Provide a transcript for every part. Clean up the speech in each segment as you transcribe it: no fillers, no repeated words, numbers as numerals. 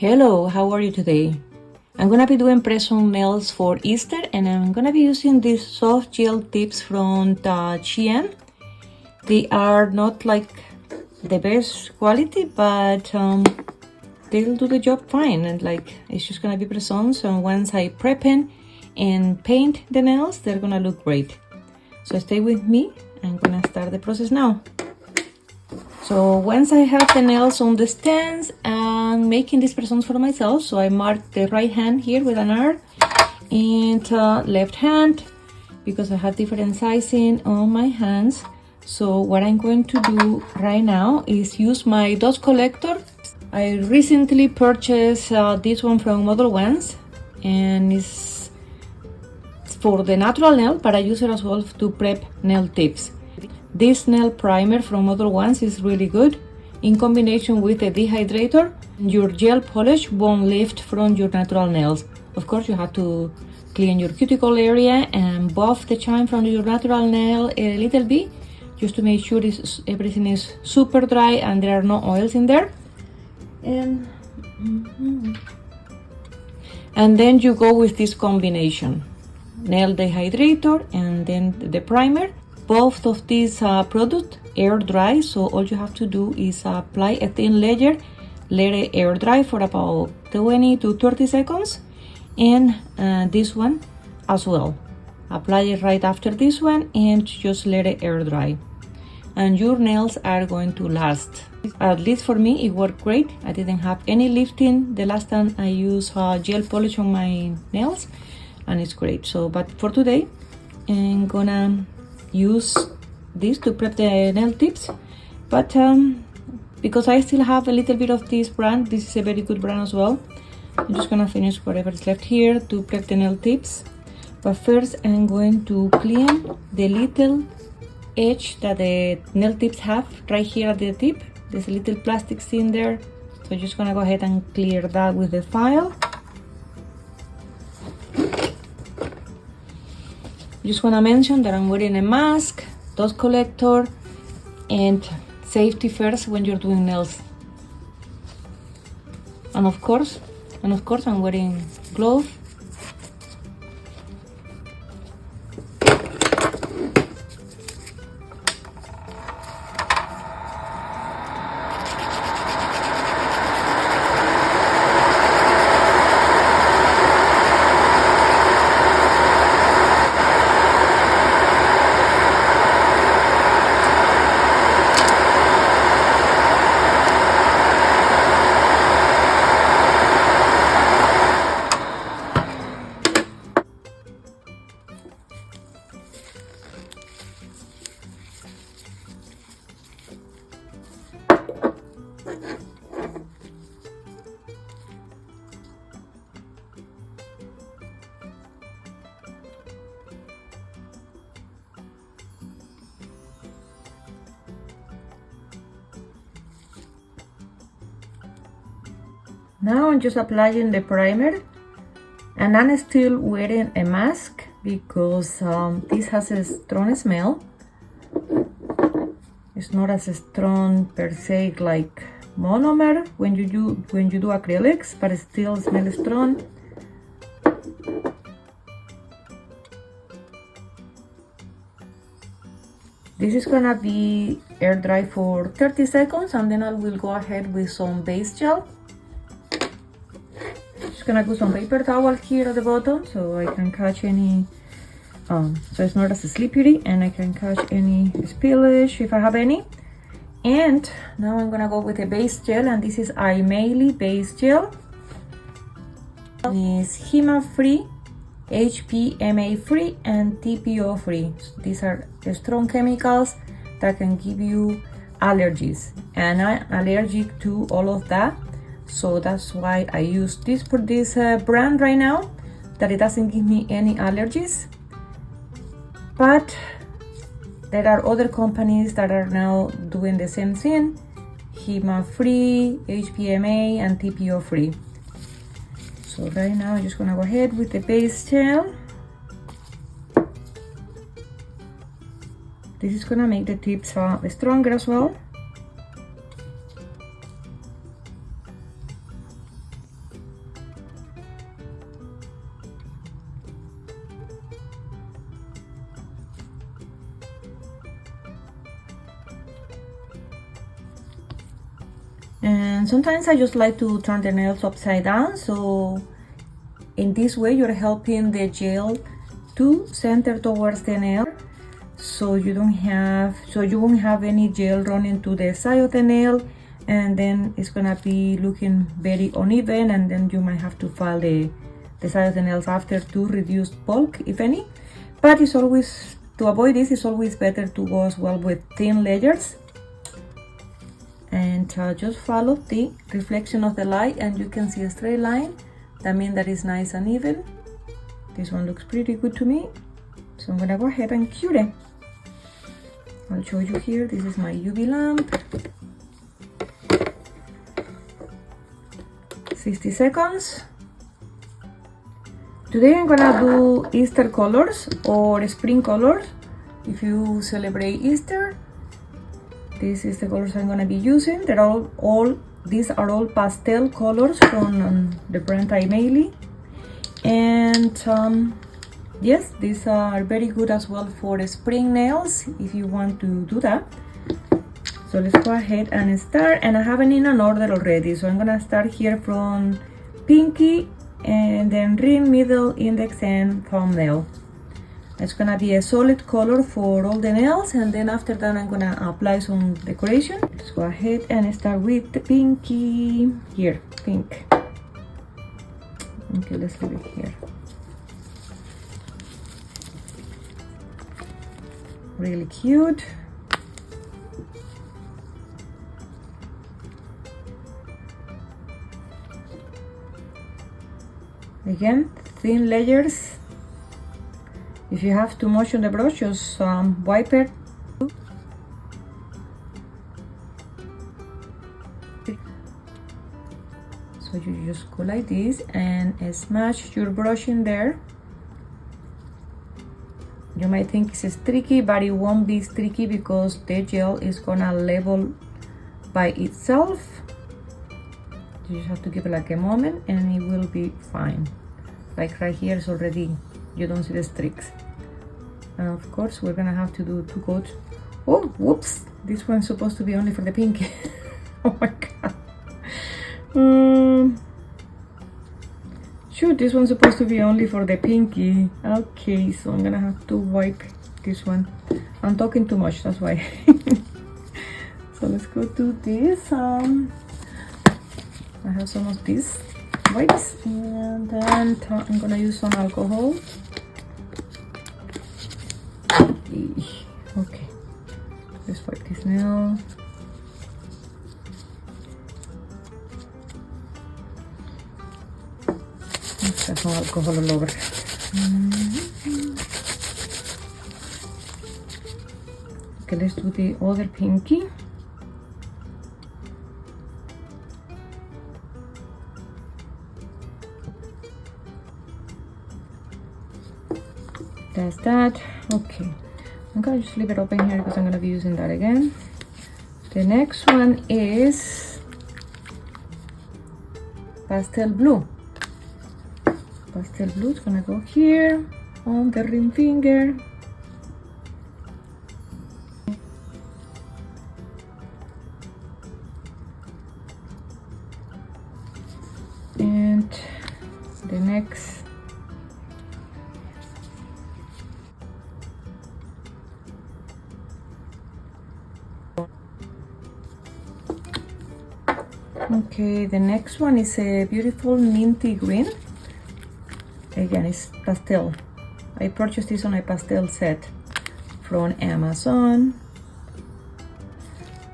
Hello, how are you today? I'm gonna be doing press-on nails for Easter, and I'm gonna be using these soft gel tips from Shein. They are not like the best quality, but they'll do the job fine, and like it's just gonna be press-on. So once I prep and paint the nails, they're gonna look great. So stay with me. I'm gonna start the process now. So once I have the nails on the stands, I'm making these press-ons for myself. So I mark the right hand here with an R and left hand because I have different sizing on my hands. So what I'm going to do right now is use my dust collector. I recently purchased this one from Model Ones, and it's for the natural nail, but I use it as well to prep nail tips. This nail primer from Other Ones is really good. In combination with the dehydrator, your gel polish won't lift from your natural nails. Of course, you have to clean your cuticle area and buff the shine from your natural nail a little bit, just to make sure everything is super dry and there are no oils in there. And then you go with this combination, nail dehydrator and then the primer. Both of these products air dry, so all you have to do is apply a thin layer, let it air dry for about 20 to 30 seconds, and this one as well. Apply it right after this one and just let it air dry, and your nails are going to last. At least for me, it worked great. I didn't have any lifting the last time I used gel polish on my nails, and it's great. So, but for today, I'm gonna use this to prep the nail tips, but because I still have a little bit of this brand, this is a very good brand as well, I'm just gonna finish whatever is left here to prep the nail tips. But first I'm going to clean the little edge that the nail tips have right here at the tip. There's a little plastic in there, so I'm just gonna go ahead and clear that with the file. Just want to mention that I'm wearing a mask, dust collector, and safety first when you're doing nails. And of course, I'm wearing gloves. Now I'm just applying the primer, and I'm still wearing a mask because this has a strong smell. It's not as strong per se like monomer when you do acrylics, but it still smells strong. This is gonna be air dry for 30 seconds, and then I will go ahead with some base gel. Just gonna put some paper towel here at the bottom so I can catch any, so it's not as slippery, and I can catch any spillage if I have any. And now I'm gonna go with a base gel, and this is Almond base gel. It's HEMA free, HPMA free, and TPO free. So these are strong chemicals that can give you allergies, and I'm allergic to all of that. So that's why I use this for this brand right now, that it doesn't give me any allergies. But there are other companies that are now doing the same thing, HEMA free, HPMA, and TPO free. So right now I'm just gonna go ahead with the base gel. This is gonna make the tips stronger as well. And sometimes I just like to turn the nails upside down, so in this way you're helping the gel to center towards the nail, so you won't have any gel running to the side of the nail, and then it's gonna be looking very uneven, and then you might have to file the side of the nails after to reduce bulk, if any. But it's always, to avoid this, it's always better to go as well with thin layers. And just follow the reflection of the light, and you can see a straight line. That means that it's nice and even. This one looks pretty good to me, so I'm gonna go ahead and cure it. I'll show you here. This is my UV lamp. 60 seconds. Today I'm gonna do Easter colors or spring colors. If you celebrate Easter, this is the colors I'm gonna be using. These are all pastel colors from the brand Imaili. And yes, these are very good as well for spring nails if you want to do that. So let's go ahead and start, and I have it in an order already. So I'm gonna start here from pinky, and then ring, middle, index, and thumbnail. It's gonna be a solid color for all the nails, and then after that I'm gonna apply some decoration. Let's go ahead and start with the pinky. Here, pink. Okay, let's leave it here. Really cute. Again, thin layers. If you have too much on the brush, just wipe it. So you just go like this and smash your brush in there. You might think it's streaky, but it won't be streaky because the gel is gonna level by itself. You just have to give it like a moment and it will be fine. Like right here is already, you don't see the streaks. And of course we're gonna have to do 2 coats. Oh, whoops, this one's supposed to be only for the pinky. Oh my god. Shoot, this one's supposed to be only for the pinky. Okay, so I'm gonna have to wipe this one. I'm talking too much, that's why. So let's go to this. I have some of these wipes, and then I'm gonna use some alcohol. Okay, let's wipe this now. Let's have some alcohol all over. Okay, let's do the other pinky. That's that. Okay, I'm gonna just leave it open here because I'm gonna be using that again. The next one is pastel blue. Pastel blue is gonna go here on the ring finger. And the next, okay, the next one is a beautiful minty green. Again, it's pastel. I purchased this on a pastel set from Amazon.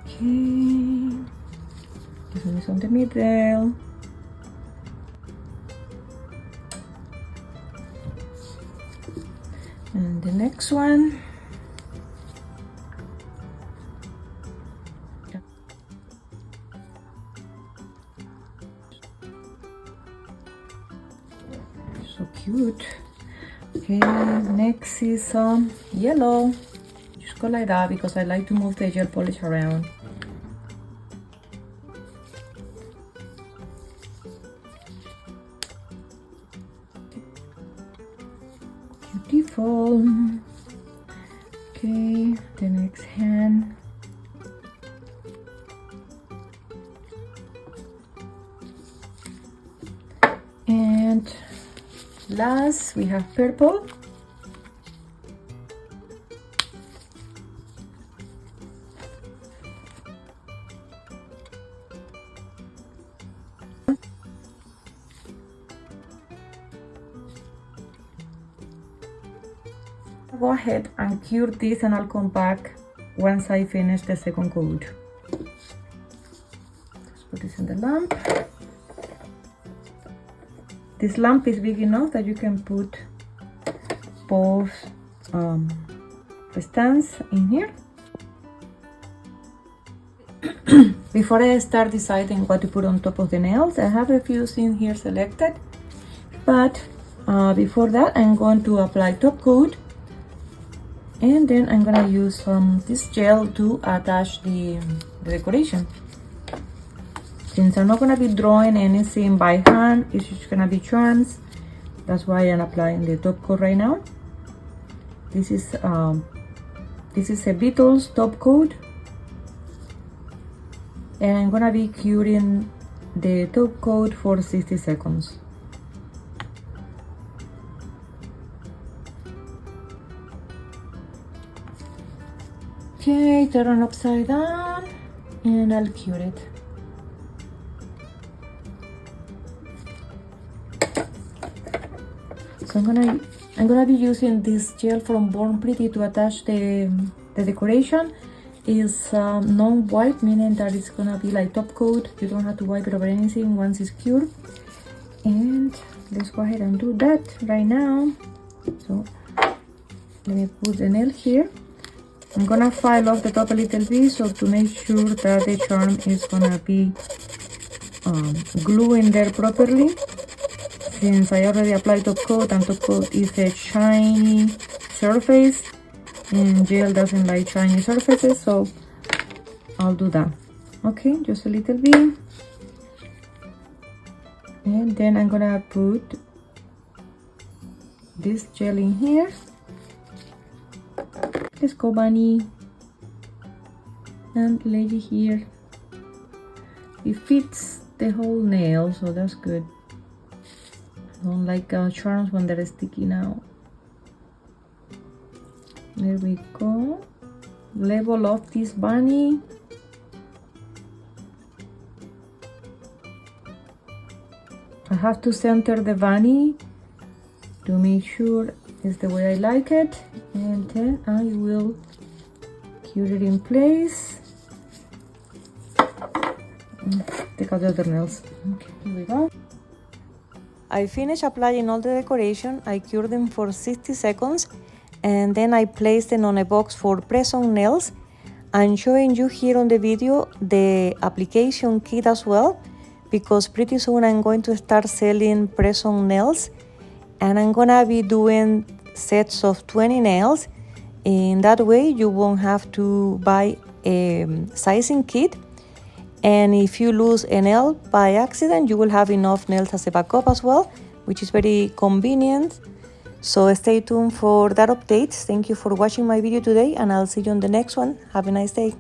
Okay, this one is on the middle. And the next one. So cute. Okay, next is yellow. Just go like that because I like to move the gel polish around. Beautiful. Okay, the next hand. And last we have purple. Go ahead and cure this, and I'll come back once I finish the second coat. Let's put this in the lamp. This lamp is big enough that you can put both stands in here. Before I start deciding what to put on top of the nails, I have a few things here selected, but before that I'm going to apply top coat. And then I'm gonna use this gel to attach the decoration. Since I'm not gonna be drawing anything by hand, it's just gonna be charms. That's why I'm applying the top coat right now. This is a Beatles top coat, and I'm gonna be curing the top coat for 60 seconds. Okay, turn it upside down and I'll cure it. So I'm gonna be using this gel from Born Pretty to attach the decoration. It's non-wipe, meaning that it's gonna be like top coat. You don't have to wipe it over anything once it's cured. And let's go ahead and do that right now. So let me put the nail here. I'm gonna file off the top a little bit so to make sure that the charm is gonna be glued in there properly. Since I already applied top coat, and top coat is a shiny surface, and gel doesn't like shiny surfaces, so I'll do that. Okay, just a little bit. And then I'm gonna put this gel in here. Let's go, bunny, and lay it here. It fits the whole nail, so that's good. I don't like charms when they're sticky now. There we go. Level off this bunny. I have to center the bunny to make sure it's the way I like it, and then I will cure it in place. Take out the other nails. Okay, here we go. I finished applying all the decoration. I cured them for 60 seconds, and then I placed them on a box for press-on nails. I'm showing you here on the video the application kit as well, because pretty soon I'm going to start selling press-on nails, and I'm gonna be doing sets of 20 nails. In that way you won't have to buy a sizing kit, and if you lose a nail by accident, you will have enough nails as a backup as well, which is very convenient. So stay tuned for that update. Thank you for watching my video today, and I'll see you on the next one. Have a nice day.